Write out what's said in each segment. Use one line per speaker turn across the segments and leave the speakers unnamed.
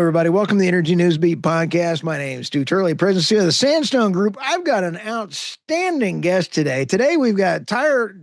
everybody. Welcome to the Energy Newsbeat podcast. My name is Stu Turley, president and CEO of the Sandstone Group. I've got an outstanding guest today. Today, we've got Tyler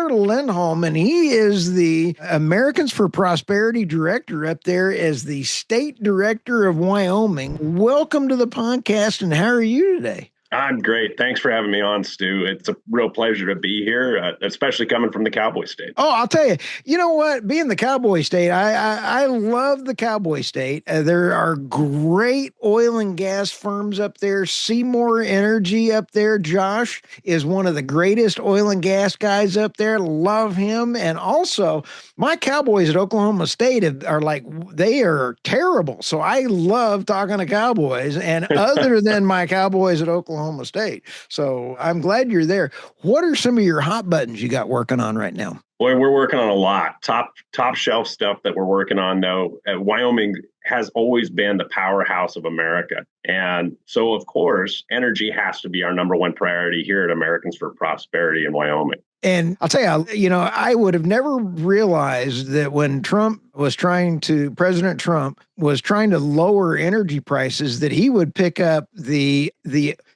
Lindholm, and he is the Americans for Prosperity director up there as the state director of Wyoming. Welcome to the podcast, and how are you today?
I'm great. Thanks for having me on, Stu. It's a real pleasure to be here, especially coming from the Cowboy State.
Oh, I'll tell you, you know what? Being the Cowboy State, I love the Cowboy State. There are great oil and gas firms up there. Seymour Energy up there. Josh is one of the greatest oil and gas guys up there. Love him. And also, my Cowboys at Oklahoma State are like, they are terrible. So I love talking to Cowboys, and other than my Cowboys at Oklahoma State. So I'm glad you're there. What are some of your hot buttons you got working on right now?
Boy, we're working on a lot. Top shelf stuff that we're working on, though. Wyoming has always been the powerhouse of America. And so, of course, energy has to be our number one priority here at Americans for Prosperity in Wyoming.
And I'll tell you, I would have never realized that when President Trump was trying to lower energy prices, that he would pick up the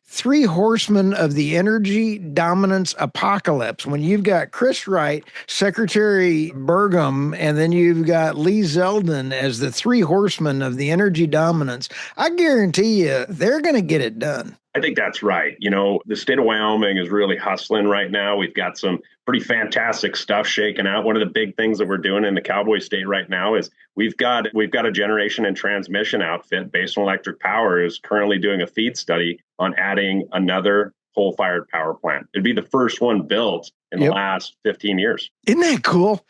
three horsemen of the energy dominance apocalypse. When you've got Chris Wright, Secretary Burgum, and then you've got Lee Zeldin as the three horsemen of the energy dominance, I guarantee you they're going to get it done.
I think that's right. The state of Wyoming is really hustling right now. We've got some pretty fantastic stuff shaking out. One of the big things that we're doing in the Cowboy State right now is we've got a generation and transmission outfit. Base and Electric Power is currently doing a FEED study on adding another coal-fired power plant. It'd be the first one built in the last 15 years.
Isn't that cool?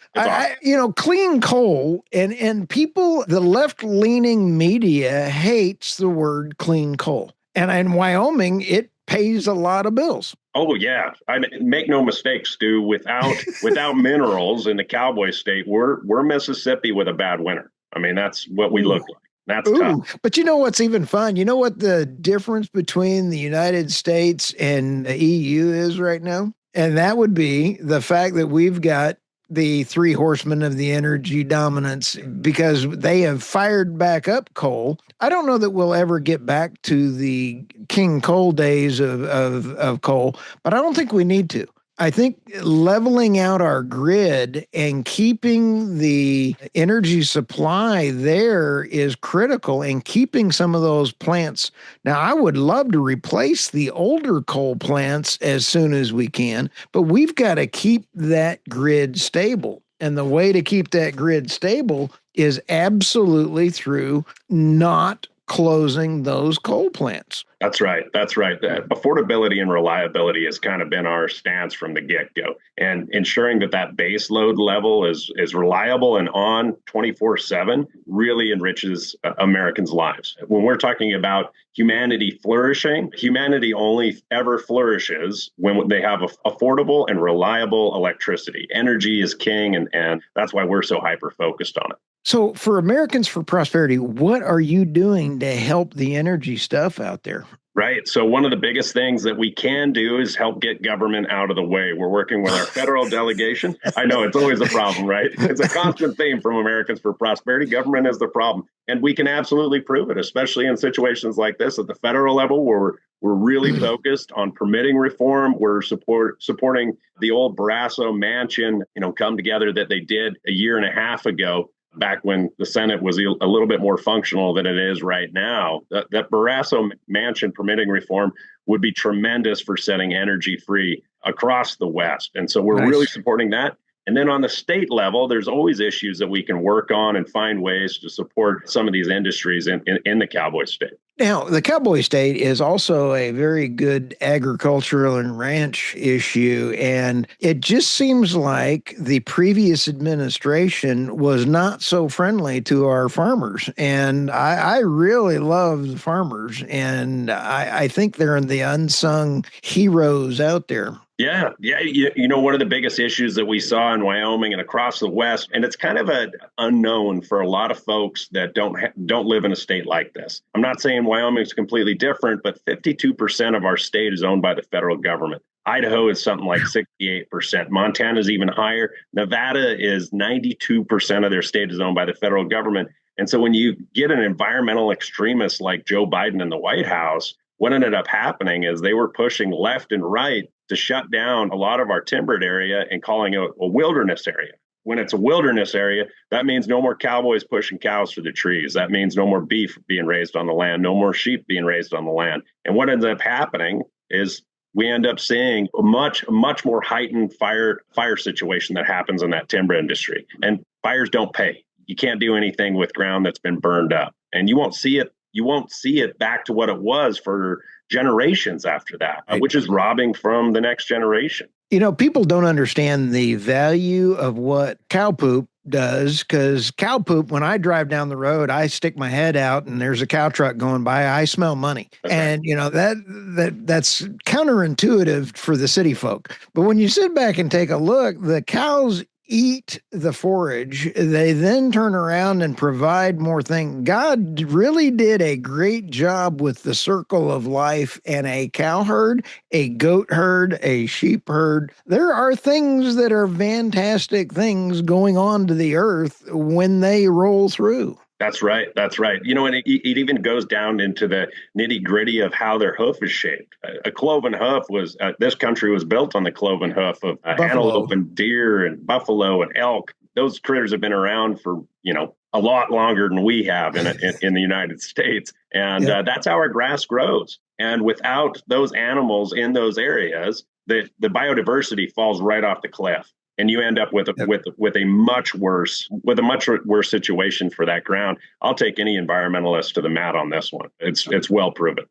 Clean coal and people, the left-leaning media hates the word clean coal. And in Wyoming, it pays a lot of bills.
Oh, yeah. I mean, make no mistake, Stu, without minerals in the Cowboy State, we're Mississippi with a bad winter. I mean, that's what we look like. That's tough.
But you know what's even fun? You know what the difference between the United States and the EU is right now? And that would be the fact that we've got the three horsemen of the energy dominance, because they have fired back up coal. I don't know that we'll ever get back to the king coal days of coal, but I don't think we need to. I think leveling out our grid and keeping the energy supply there is critical, and keeping some of those plants. Now, I would love to replace the older coal plants as soon as we can, but we've got to keep that grid stable. And the way to keep that grid stable is absolutely through not closing those coal plants.
That's right. That affordability and reliability has kind of been our stance from the get-go, and ensuring that base load level is reliable and on 24/7 really enriches Americans' lives. When we're talking about humanity flourishing, humanity only ever flourishes when they have affordable and reliable electricity. Energy is king, and that's why we're so hyper-focused on it.
So for Americans for Prosperity, what are you doing to help the energy stuff out there?
Right. So one of the biggest things that we can do is help get government out of the way. We're working with our federal delegation. I know it's always a problem, right? It's a constant theme from Americans for Prosperity. Government is the problem. And we can absolutely prove it, especially in situations like this at the federal level, where we're really focused on permitting reform. We're supporting the old Barrasso Mansion, come together that they did a year and a half ago, back when the Senate was a little bit more functional than it is right now. That Barrasso Mansion permitting reform would be tremendous for setting energy free across the West. And so we're really supporting that. And then on the state level, there's always issues that we can work on and find ways to support some of these industries in the Cowboy State.
Now, the Cowboy State is also a very good agricultural and ranch issue, and it just seems like the previous administration was not so friendly to our farmers. And I really love the farmers, and I think they're the unsung heroes out there.
Yeah. One of the biggest issues that we saw in Wyoming and across the West, and it's kind of an unknown for a lot of folks that don't live in a state like this. I'm not saying Wyoming is completely different, but 52% of our state is owned by the federal government. Idaho is something like 68%. Montana is even higher. Nevada is 92% of their state is owned by the federal government. And so when you get an environmental extremist like Joe Biden in the White House, what ended up happening is they were pushing left and right to shut down a lot of our timbered area and calling it a wilderness area. When it's a wilderness area, that means no more cowboys pushing cows through the trees. That means no more beef being raised on the land, no more sheep being raised on the land. And what ends up happening is we end up seeing a much more heightened fire situation that happens in that timber industry. And fires don't pay. You can't do anything with ground that's been burned up. And you won't see it back to what it was for generations after that, which is robbing from the next generation.
People don't understand the value of what cow poop does, because cow poop, when I drive down the road, I stick my head out and there's a cow truck going by, I smell money. That's and right. That's counterintuitive for the city folk. But when you sit back and take a look, the cows eat the forage. They then turn around and provide more things. God really did a great job with the circle of life, and a cow herd, a goat herd, a sheep herd. There are things that are fantastic things going on to the earth when they roll through.
That's right. That's right. And it even goes down into the nitty gritty of how their hoof is shaped. A cloven hoof was, this country was built on the cloven hoof of antelope and deer and buffalo and elk. Those critters have been around for, a lot longer than we have in the United States. And that's how our grass grows. And without those animals in those areas, the biodiversity falls right off the cliff. And you end up with a much worse situation for that ground. I'll take any environmentalist to the mat on this one. It's well proven.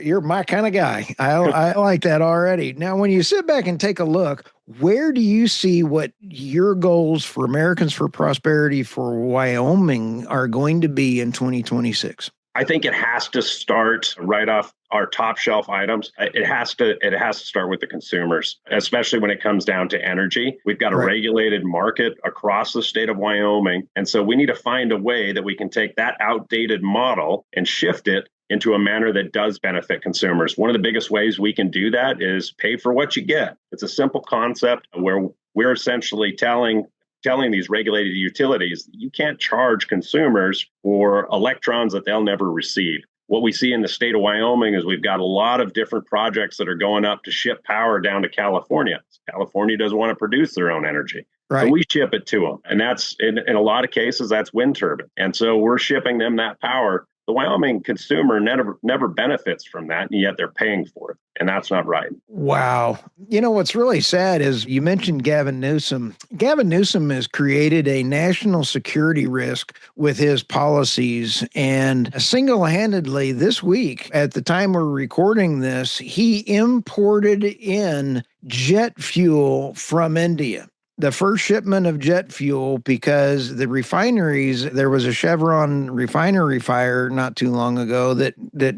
You're my kind of guy. I like that already. Now, when you sit back and take a look, where do you see what your goals for Americans for Prosperity for Wyoming are going to be in 2026?
I think it has to start right off our top shelf items. It has to start with the consumers, especially when it comes down to energy. We've got a regulated market across the state of Wyoming. And so we need to find a way that we can take that outdated model and shift it into a manner that does benefit consumers. One of the biggest ways we can do that is pay for what you get. It's a simple concept where we're essentially telling these regulated utilities, you can't charge consumers for electrons that they'll never receive. What we see in the state of Wyoming is we've got a lot of different projects that are going up to ship power down to California. California doesn't want to produce their own energy. Right. So we ship it to them. And that's, in a lot of cases, that's wind turbine. And so we're shipping them that power. The Wyoming consumer never benefits from that, and yet they're paying for it. And that's not right.
Wow. What's really sad is you mentioned Gavin Newsom. Gavin Newsom has created a national security risk with his policies. And single-handedly this week, at the time we're recording this, he imported in jet fuel from India. The first shipment of jet fuel, because the refineries, there was a Chevron refinery fire not too long ago that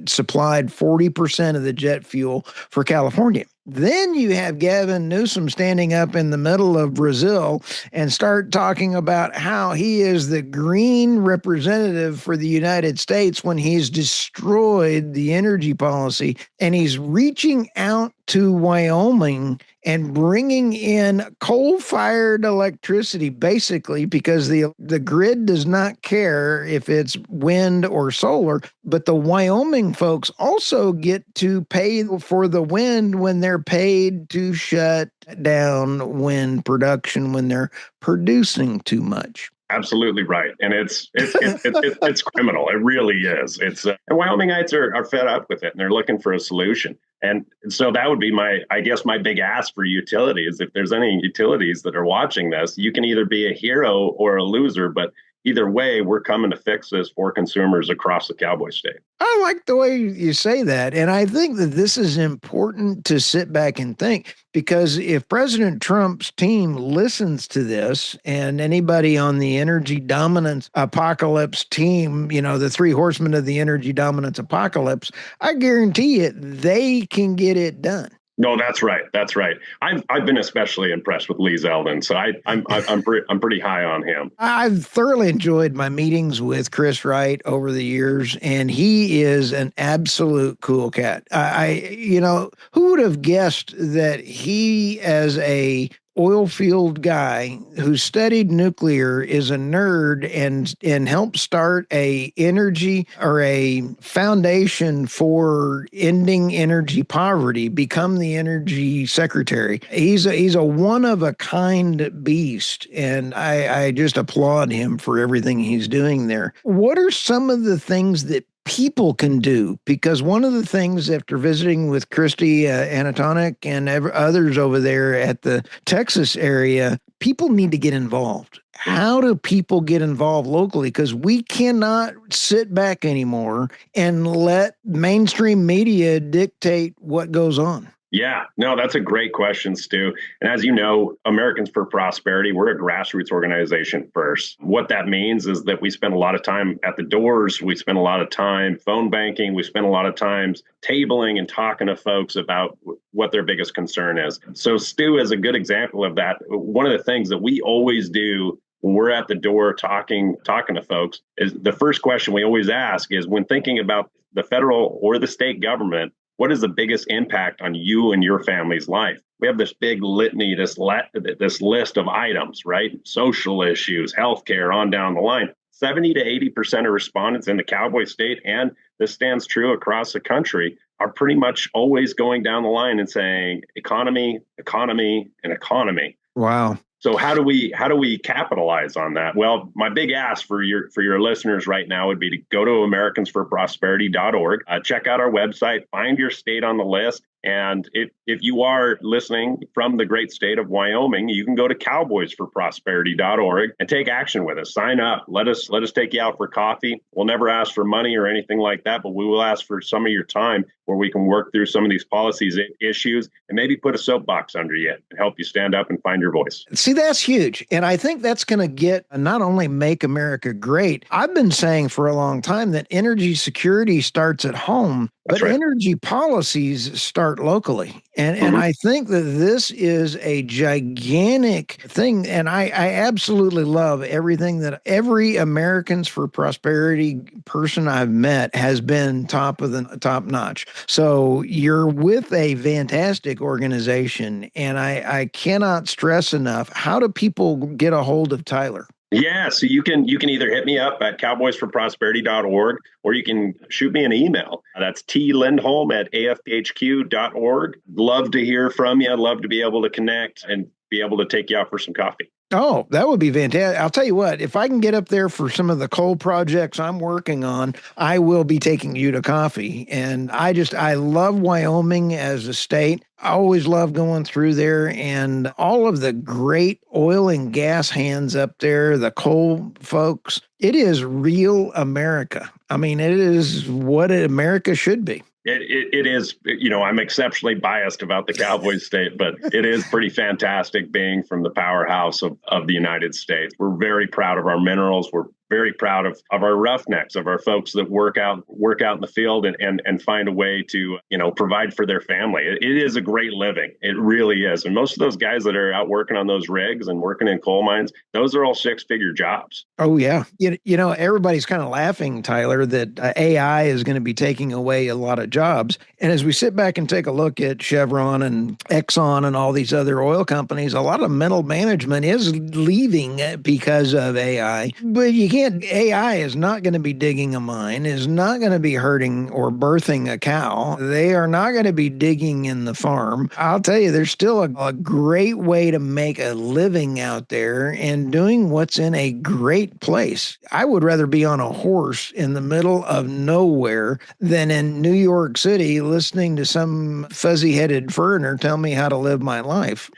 supplied 40% of the jet fuel for California. Then you have Gavin Newsom standing up in the middle of Brazil and start talking about how he is the green representative for the United States when he's destroyed the energy policy, and he's reaching out to Wyoming and bringing in coal-fired electricity, basically, because the grid does not care if it's wind or solar, but the Wyoming folks also get to pay for the wind when they're paid to shut down wind production when they're producing too much.
Absolutely right, and it's criminal. It really is. And Wyomingites are fed up with it, and they're looking for a solution. And so that would be my big ask for utilities. If there's any utilities that are watching this, you can either be a hero or a loser, but either way, we're coming to fix this for consumers across the cowboy state.
I like the way you say that. And I think that this is important to sit back and think, because if President Trump's team listens to this, and anybody on the energy dominance apocalypse team, the three horsemen of the energy dominance apocalypse, I guarantee it, they can get it done.
No, that's right. That's right. I've been especially impressed with Lee Zeldin, so I'm pretty high on him.
I've thoroughly enjoyed my meetings with Chris Wright over the years, and he is an absolute cool cat. Who would have guessed that he, as a oil field guy who studied nuclear is a nerd and helped start a energy or a foundation for ending energy poverty, become the energy secretary. He's a one of a kind beast, and I just applaud him for everything he's doing there. What are some of the things that people can do? Because one of the things after visiting with Christy Anatonic and others over there at the Texas area, people need to get involved. How do people get involved locally? Because we cannot sit back anymore and let mainstream media dictate what goes on.
Yeah, no, that's a great question, Stu. And as you know, Americans for Prosperity, we're a grassroots organization first. What that means is that we spend a lot of time at the doors. We spend a lot of time phone banking. We spend a lot of times tabling and talking to folks about what their biggest concern is. So Stu is a good example of that. One of the things that we always do when we're at the door talking to folks is the first question we always ask is, when thinking about the federal or the state government, what is the biggest impact on you and your family's life? We have this big litany, this list of items, right? Social issues, healthcare, on down the line. 70 to 80% of respondents in the Cowboy State, and this stands true across the country, are pretty much always going down the line and saying economy, economy, and economy.
Wow.
So how do we capitalize on that? Well, my big ask for your listeners right now would be to go to americansforprosperity.org, check out our website, find your state on the list. And if you are listening from the great state of Wyoming, you can go to cowboysforprosperity.org and take action with us. Sign up. Let us take you out for coffee. We'll never ask for money or anything like that, but we will ask for some of your time where we can work through some of these policies issues and maybe put a soapbox under you and help you stand up and find your voice.
See, that's huge. And I think that's going to get not only make America great. I've been saying for a long time that energy security starts at home, but
right.
Energy policies start locally. And I think that this is a gigantic thing. And I absolutely love everything that every Americans for Prosperity person I've met has been top notch. So you're with a fantastic organization. And I cannot stress enough, how do people get a hold of Tyler?
Yeah, so you can either hit me up at cowboysforprosperity.org or you can shoot me an email. That's tlindholm@afphq.org. Love to hear from you. Love to be able to connect and be able to take you out for some coffee.
Oh, that would be fantastic. I'll tell you what, if I can get up there for some of the coal projects I'm working on, I will be taking you to coffee. And I love Wyoming as a state. I always love going through there, and all of the great oil and gas hands up there, the coal folks. It is real America. I mean, it is what America should be.
It is, I'm exceptionally biased about the Cowboy State, but it is pretty fantastic being from the powerhouse of the United States. We're very proud of our minerals. We're very proud of our roughnecks, of our folks that work out in the field and find a way to, provide for their family. It is a great living. It really is. And most of those guys that are out working on those rigs and working in coal mines, those are all 6-figure jobs.
Oh, yeah. Everybody's kind of laughing, Tyler, that AI is going to be taking away a lot of jobs. And as we sit back and take a look at Chevron and Exxon and all these other oil companies, a lot of middle management is leaving because of AI. But AI is not going to be digging a mine, is not going to be hurting or birthing a cow. They are not going to be digging in the farm. I'll tell you, there's still a great way to make a living out there and doing what's in a great place. I would rather be on a horse in the middle of nowhere than in New York City listening to some fuzzy-headed foreigner tell me how to live my life.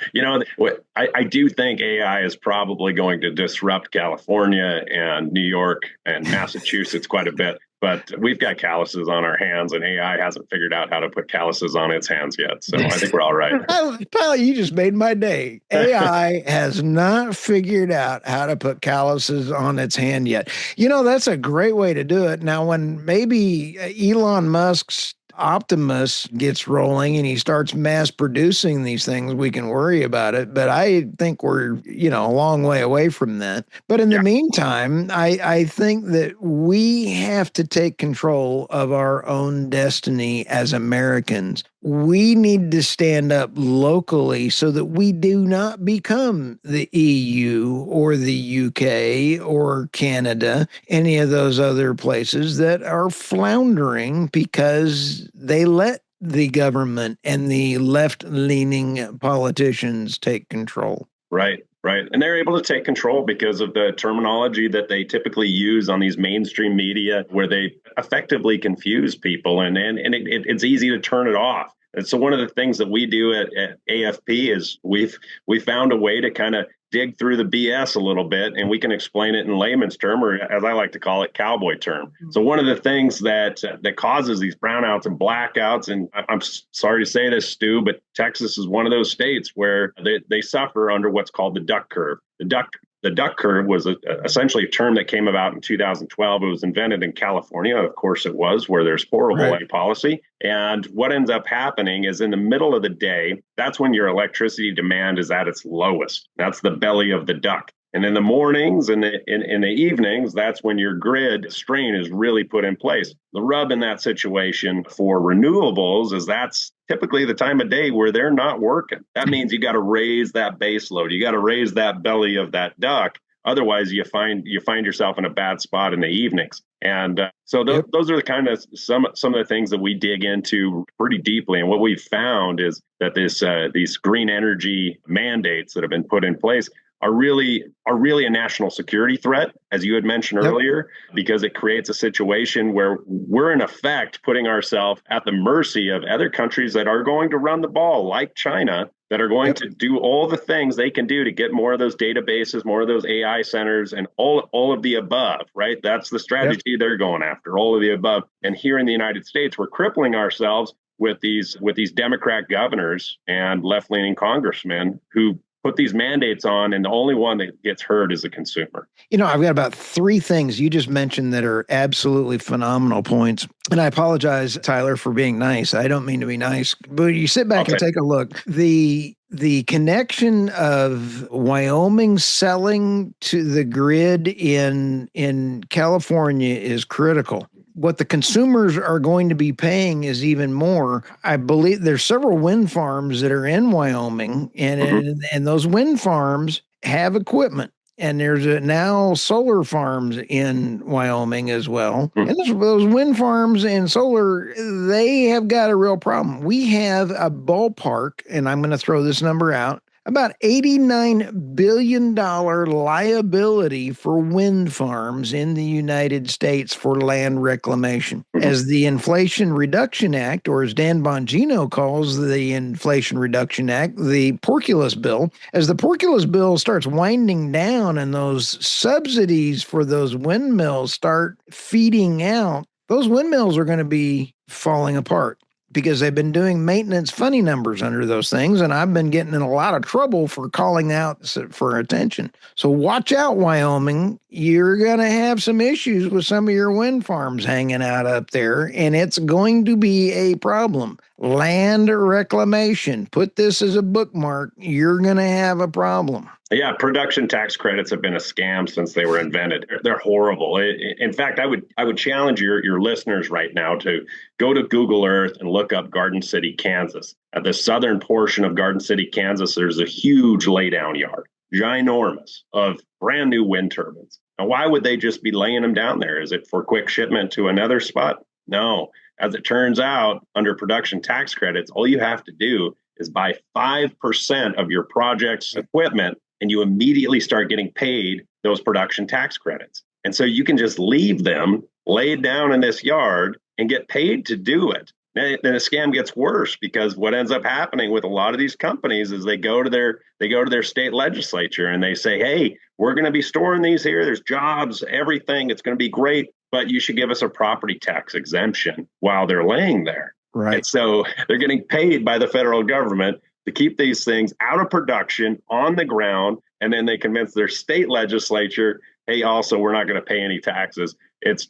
I do think AI is probably going to disrupt California and New York and Massachusetts quite a bit. But we've got calluses on our hands, and AI hasn't figured out how to put calluses on its hands yet. So I think we're all right.
Tyler, you just made my day. AI has not figured out how to put calluses on its hand yet. That's a great way to do it. Now, when maybe Elon Musk's Optimus gets rolling and he starts mass producing these things, we can worry about it. But I think we're, a long way away from that. But in the meantime, I think that we have to take control of our own destiny as Americans. we need to stand up locally so that we do not become the EU or the UK or Canada, any of those other places that are floundering because they let the government and the left leaning politicians take control.
Right, right. And they're able to take control because of the terminology that they typically use on these mainstream media where they effectively confuse people it's easy to turn it off. And so one of the things that we do at AFP is we found a way to kind of dig through the BS a little bit and we can explain it in layman's term, or as I like to call it, cowboy term. So one of the things that causes these brownouts and blackouts, and I'm sorry to say this, Stu, but Texas is one of those states where they suffer under what's called the duck curve. The duck curve was essentially a term that came about in 2012. It was invented in California, of course it was, where there's horrible right. policy. And what ends up happening is in the middle of the day, that's when your electricity demand is at its lowest. That's the belly of the duck. And in the mornings and in the evenings, that's when your grid strain is really put in place. The rub in that situation for renewables is that's typically the time of day where they're not working. That means you got to raise that base load. You got to raise that belly of that duck. Otherwise, you find yourself in a bad spot in the evenings. And those are the kind of some of the things that we dig into pretty deeply. And what we've found is that these green energy mandates that have been put in place are really a national security threat, as you had mentioned earlier, because it creates a situation where we're in effect putting ourselves at the mercy of other countries that are going to run the ball, like China, that are going to do all the things they can do to get more of those databases, more of those AI centers, and all of the above, right? That's the strategy they're going after, all of the above. And here in the United States, we're crippling ourselves with these Democrat governors and left-leaning congressmen who put these mandates on, and the only one that gets hurt is the consumer.
You know, I've got about 3 things you just mentioned that are absolutely phenomenal points. And I apologize, Tyler, for being nice. I don't mean to be nice, but you sit back and take a look. The connection of Wyoming selling to the grid in California is critical. What the consumers are going to be paying is even more. I believe there's several wind farms that are in Wyoming, and those wind farms have equipment. And there's now solar farms in Wyoming as well. And those wind farms and solar, they have got a real problem. We have a ballpark, and I'm going to throw this number out, about $89 billion liability for wind farms in the United States for land reclamation. As the Inflation Reduction Act, or as Dan Bongino calls the Inflation Reduction Act, the Porculus Bill, as the Porculus Bill starts winding down and those subsidies for those windmills start feeding out, those windmills are going to be falling apart, because they've been doing maintenance funny numbers under those things, and I've been getting in a lot of trouble for calling out for attention. So watch out, Wyoming. You're going to have some issues with some of your wind farms hanging out up there, and it's going to be a problem. Land reclamation. Put this as a bookmark. You're going to have a problem.
Yeah, production tax credits have been a scam since they were invented. They're horrible. In fact, I would challenge your listeners right now to go to Google Earth and look up Garden City, Kansas. At the southern portion of Garden City, Kansas, there's a huge laydown yard, ginormous, of brand new wind turbines. Now, why would they just be laying them down there? Is it for quick shipment to another spot? No. As it turns out, under production tax credits, all you have to do is buy 5% of your project's equipment, and you immediately start getting paid those production tax credits. And so you can just leave them laid down in this yard and get paid to do it. Then the scam gets worse, because what ends up happening with a lot of these companies is they go to their state legislature and they say, hey, we're going to be storing these here. There's jobs, everything. It's going to be great, but you should give us a property tax exemption while they're laying there.
Right.
And so they're getting paid by the federal government to keep these things out of production on the ground. And then they convince their state legislature, hey, also, we're not going to pay any taxes. It's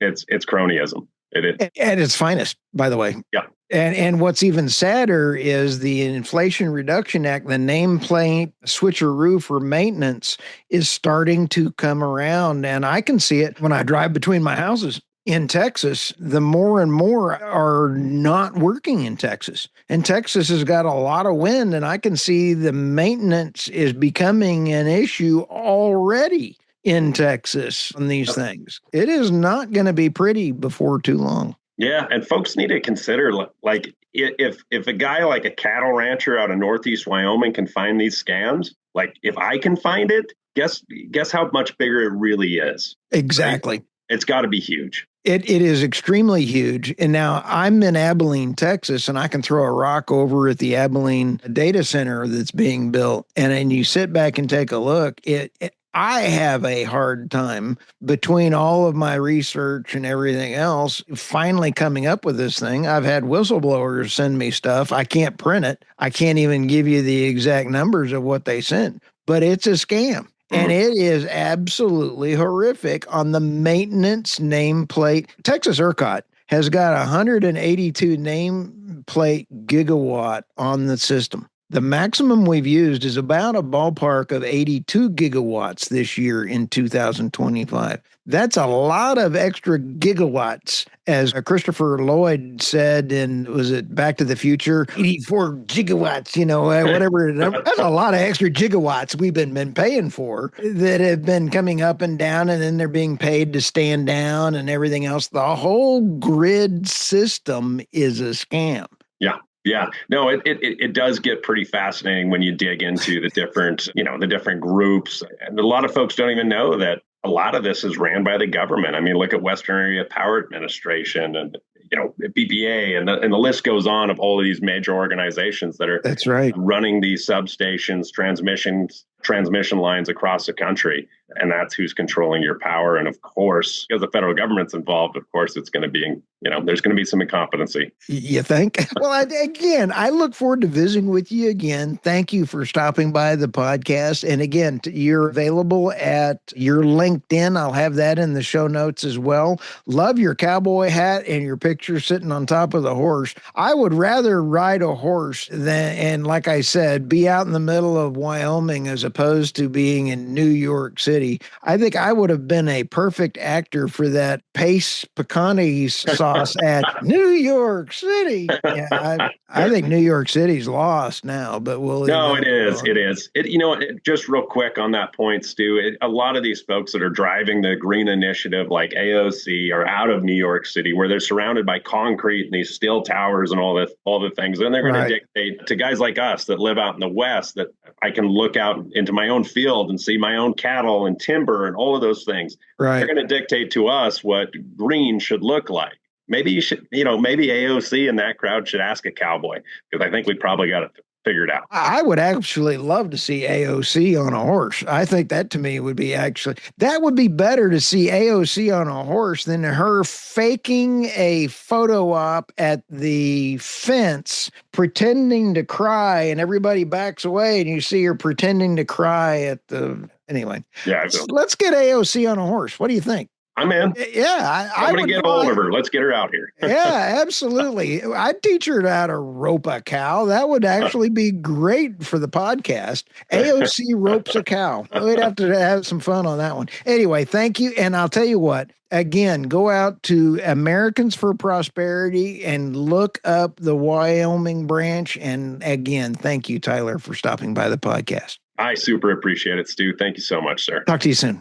cronyism.
At its finest, by the way.
Yeah.
And what's even sadder is the Inflation Reduction Act, the nameplate switcheroo for maintenance is starting to come around. And I can see it when I drive between my houses. in Texas, the more and more are not working in Texas. And Texas has got a lot of wind, and I can see the maintenance is becoming an issue already in Texas on these things. It is not going to be pretty before too long.
Yeah, and folks need to consider, like, if a guy like a cattle rancher out of Northeast Wyoming can find these scams, like if I can find it, guess how much bigger it really is.
Exactly.
Right? It's got to be huge.
It is extremely huge. And now I'm in Abilene, Texas, and I can throw a rock over at the Abilene data center that's being built. And then you sit back and take a look. I have a hard time between all of my research and everything else finally coming up with this thing. I've had whistleblowers send me stuff. I can't print it. I can't even give you the exact numbers of what they sent, but it's a scam. And it is absolutely horrific on the maintenance nameplate. Texas ERCOT has got 182 nameplate gigawatt on the system. The maximum we've used is about a ballpark of 82 gigawatts this year in 2025. That's a lot of extra gigawatts, as Christopher Lloyd said in, was it Back to the Future? 84 gigawatts, whatever. That's a lot of extra gigawatts we've been paying for that have been coming up and down, and then they're being paid to stand down and everything else. The whole grid system is a scam.
Yeah. Yeah, no, it does get pretty fascinating when you dig into the different groups. And a lot of folks don't even know that a lot of this is ran by the government. I mean, look at Western Area Power Administration and BPA, and the list goes on of all of these major organizations that are
That's right.
running these substations, transmission lines across the country. And that's who's controlling your power. And of course, because the federal government's involved, of course, it's going to be, there's going to be some incompetency.
You think? Well, I look forward to visiting with you again. Thank you for stopping by the podcast. And again, you're available at your LinkedIn. I'll have that in the show notes as well. Love your cowboy hat and your picture sitting on top of the horse. I would rather ride a horse and like I said, be out in the middle of Wyoming as opposed to being in New York City. I think I would have been a perfect actor for that Pace Pecani sauce at New York City. Yeah, I think New York City's lost now, but
it is. Just real quick on that point, Stu, a lot of these folks that are driving the green initiative like AOC are out of New York City, where they're surrounded by concrete and these steel towers and all the things. And they're going to dictate to guys like us that live out in the West that I can look out into my own field and see my own cattle and timber and all of those things.
Right.
They're going to dictate to us what green should look like. Maybe you should, maybe AOC and that crowd should ask a cowboy, because I think we probably got it figured out.
I would actually love to see AOC on a horse. I think that to me would be that would be better to see AOC on a horse than her faking a photo op at the fence, pretending to cry, and everybody backs away and you see her pretending to cry at the, anyway.
Yeah.
Let's get AOC on a horse. What do you think?
I'm in.
Yeah,
I'm going to get hold of her. Let's get her out here.
Yeah, absolutely. I'd teach her how to rope a cow. That would actually be great for the podcast. AOC ropes a cow. We'd have to have some fun on that one. Anyway, thank you. And I'll tell you what, again, go out to Americans for Prosperity and look up the Wyoming branch. And again, thank you, Tyler, for stopping by the podcast.
I super appreciate it, Stu. Thank you so much, sir.
Talk to you soon.